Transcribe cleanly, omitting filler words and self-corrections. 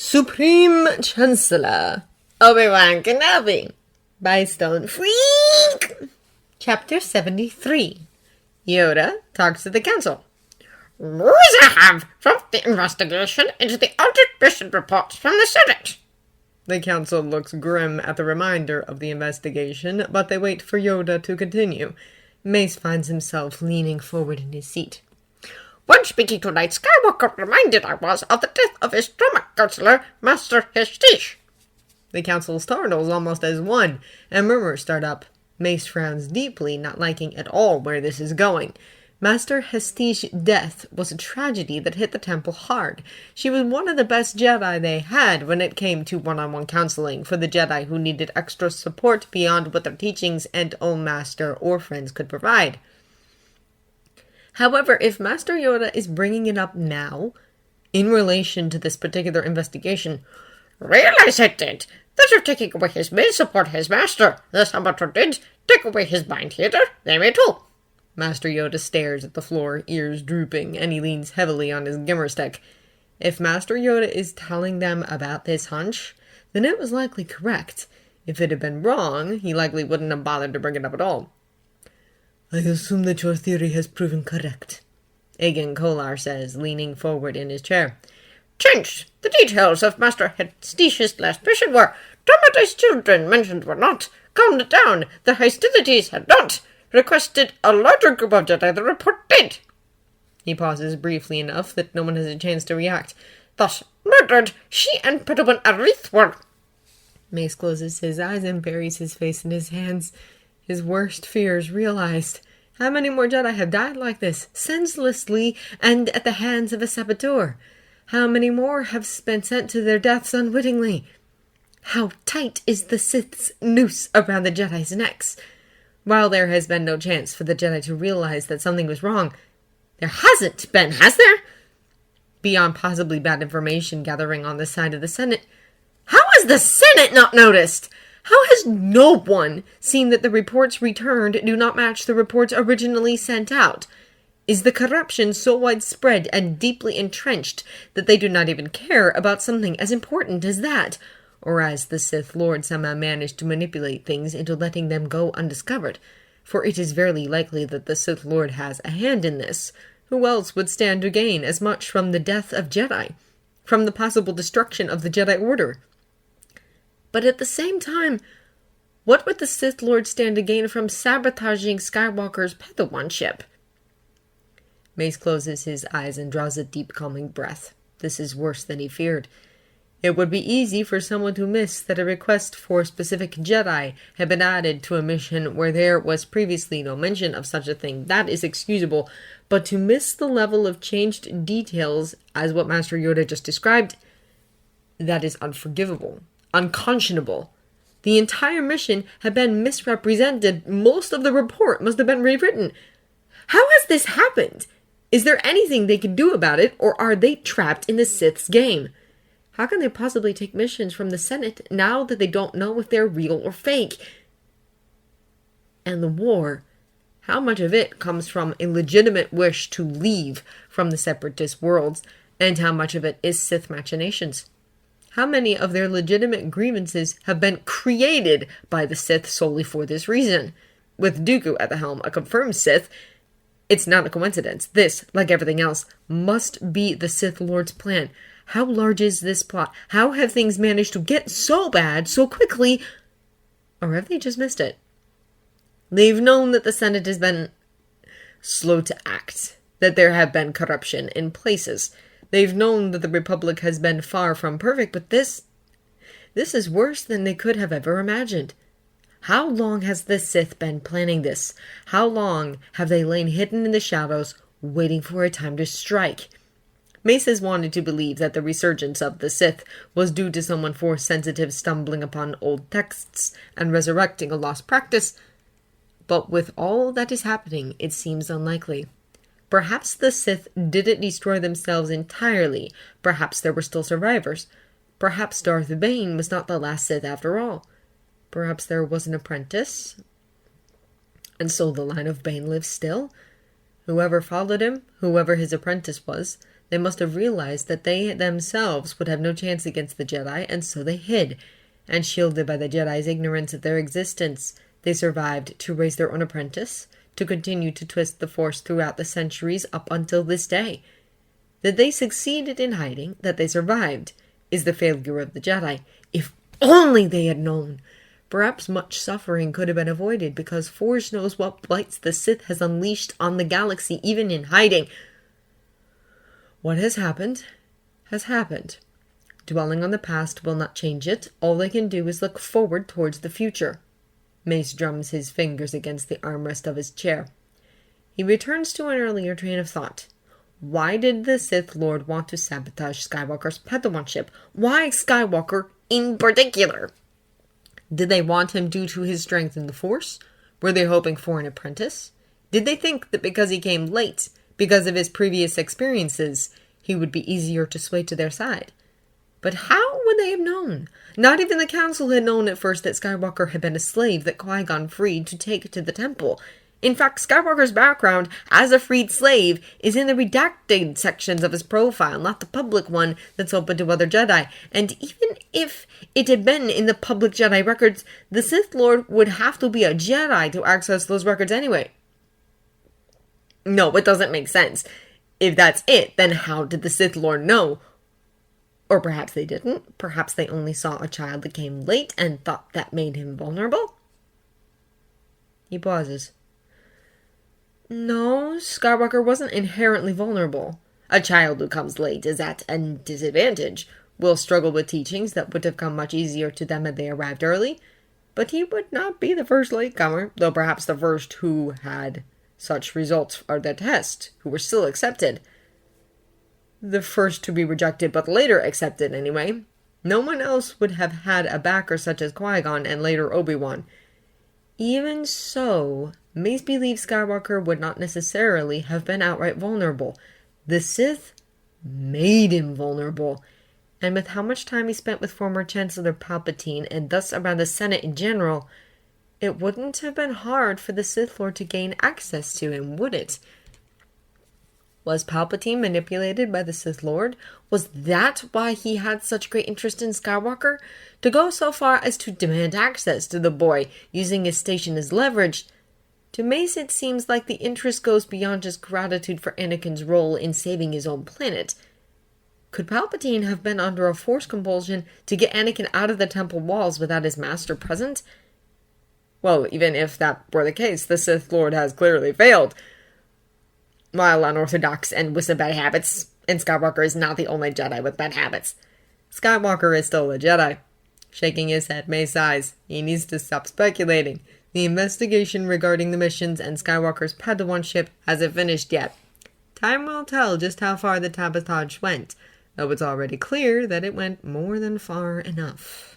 Supreme Chancellor Obi-Wan Kenobi by Stone Freak. Chapter 73. Yoda talks to the council. News I have from the investigation into the altered mission reports from the Senate. The council looks grim at the reminder of the investigation, but they wait for Yoda to continue. Mace finds himself leaning forward in his seat. When speaking tonight, Skywalker reminded I was of the death of his Supreme Chancellor, Master Hestish. The council startles almost as one, and murmurs start up. Mace frowns deeply, not liking at all where this is going. Master Hestish's death was a tragedy that hit the temple hard. She was one of the best Jedi they had when it came to one-on-one counseling for the Jedi who needed extra support beyond what their teachings and own master or friends could provide. However, if Master Yoda is bringing it up now, in relation to this particular investigation, realize it did. That of taking away his main support his master, the Sabator did. Take away his mind theater, they may too. Master Yoda stares at the floor, ears drooping, and he leans heavily on his gimmer stick. If Master Yoda is telling them about this hunch, then it was likely correct. If it had been wrong, he likely wouldn't have bothered to bring it up at all. I assume that your theory has proven correct, Agen Kolar says, leaning forward in his chair. Changed. The details of Master Hestish's last mission were traumatized children mentioned were not. Calmed down. The hostilities had not. Requested a larger group of Jedi. The report did. He pauses briefly enough that no one has a chance to react. Thus, murdered. She and Padawan Arith were. Mace closes his eyes and buries his face in his hands. His worst fears realized. How many more Jedi have died like this, senselessly, and at the hands of a saboteur? How many more have been sent to their deaths unwittingly? How tight is the Sith's noose around the Jedi's necks? While there has been no chance for the Jedi to realize that something was wrong, there hasn't been, has there? Beyond possibly bad information gathering on the side of the Senate, how has the Senate not noticed? How has no one seen that the reports returned do not match the reports originally sent out? Is the corruption so widespread and deeply entrenched that they do not even care about something as important as that? Or as the Sith Lord somehow managed to manipulate things into letting them go undiscovered? For it is very likely that the Sith Lord has a hand in this. Who else would stand to gain as much from the death of Jedi? From the possible destruction of the Jedi Order? But at the same time, what would the Sith Lord stand to gain from sabotaging Skywalker's Padawan ship? Mace closes his eyes and draws a deep, calming breath. This is worse than he feared. It would be easy for someone to miss that a request for specific Jedi had been added to a mission where there was previously no mention of such a thing. That is excusable. But to miss the level of changed details as what Master Yoda just described, that is unforgivable. Unconscionable. The entire mission had been misrepresented. Most of the report must have been rewritten. How has this happened? Is there anything they can do about it, or are they trapped in the Sith's game? How can they possibly take missions from the Senate now that they don't know if they're real or fake? And the war, how much of it comes from a legitimate wish to leave from the separatist worlds, and how much of it is Sith machinations? How many of their legitimate grievances have been created by the Sith solely for this reason? With Dooku at the helm, a confirmed Sith, it's not a coincidence. This, like everything else, must be the Sith Lord's plan. How large is this plot? How have things managed to get so bad so quickly? Or have they just missed it? They've known that the Senate has been slow to act, that there have been corruption in places. They've known that the Republic has been far from perfect, but this is worse than they could have ever imagined. How long has the Sith been planning this? How long have they lain hidden in the shadows, waiting for a time to strike? Mace has wanted to believe that the resurgence of the Sith was due to someone Force-sensitive stumbling upon old texts and resurrecting a lost practice, but with all that is happening, it seems unlikely. Perhaps the Sith didn't destroy themselves entirely. Perhaps there were still survivors. Perhaps Darth Bane was not the last Sith after all. Perhaps there was an apprentice, and so the line of Bane lives still. Whoever followed him, whoever his apprentice was, They must have realized that they themselves would have no chance against the Jedi, and so they hid. And shielded by the Jedi's ignorance of their existence, they survived to raise their own apprentice, to continue to twist the Force throughout the centuries up until this day. That they succeeded in hiding, that they survived, is the failure of the Jedi. If only they had known! Perhaps much suffering could have been avoided, because Force knows what blights the Sith has unleashed on the galaxy, even in hiding. What has happened, has happened. Dwelling on the past will not change it. All they can do is look forward towards the future. Mace drums his fingers against the armrest of his chair. He returns to an earlier train of thought. Why did the Sith Lord want to sabotage Skywalker's Padawanship? Why Skywalker in particular? Did they want him due to his strength in the Force? Were they hoping for an apprentice? Did they think that because he came late, because of his previous experiences, he would be easier to sway to their side? But how would they have known? Not even the Council had known at first that Skywalker had been a slave that Qui-Gon freed to take to the temple. In fact, Skywalker's background as a freed slave is in the redacted sections of his profile, not the public one that's open to other Jedi. And even if it had been in the public Jedi records, the Sith Lord would have to be a Jedi to access those records anyway. No, it doesn't make sense. If that's it, then how did the Sith Lord know? Or perhaps they didn't. Perhaps they only saw a child that came late and thought that made him vulnerable. He pauses. No, Skywalker wasn't inherently vulnerable. A child who comes late is at a disadvantage, will struggle with teachings that would have come much easier to them had they arrived early. But he would not be the first latecomer, though perhaps the first who had such results for their test, who were still accepted. The first to be rejected, but later accepted anyway. No one else would have had a backer such as Qui-Gon and later Obi-Wan. Even so, Mace believes Skywalker would not necessarily have been outright vulnerable. The Sith made him vulnerable. And with how much time he spent with former Chancellor Palpatine, and thus around the Senate in general, it wouldn't have been hard for the Sith Lord to gain access to him, would it? Was Palpatine manipulated by the Sith Lord? Was that why he had such great interest in Skywalker? To go so far as to demand access to the boy, using his station as leverage? To Mace, it seems like the interest goes beyond just gratitude for Anakin's role in saving his own planet. Could Palpatine have been under a Force compulsion to get Anakin out of the temple walls without his master present? Well, even if that were the case, the Sith Lord has clearly failed. While unorthodox and with some bad habits, and Skywalker is not the only Jedi with bad habits. Skywalker is still a Jedi. Shaking his head, Mace sighs. He needs to stop speculating. The investigation regarding the missions and Skywalker's Padawanship hasn't finished yet. Time will tell just how far the sabotage went, though it's already clear that it went more than far enough.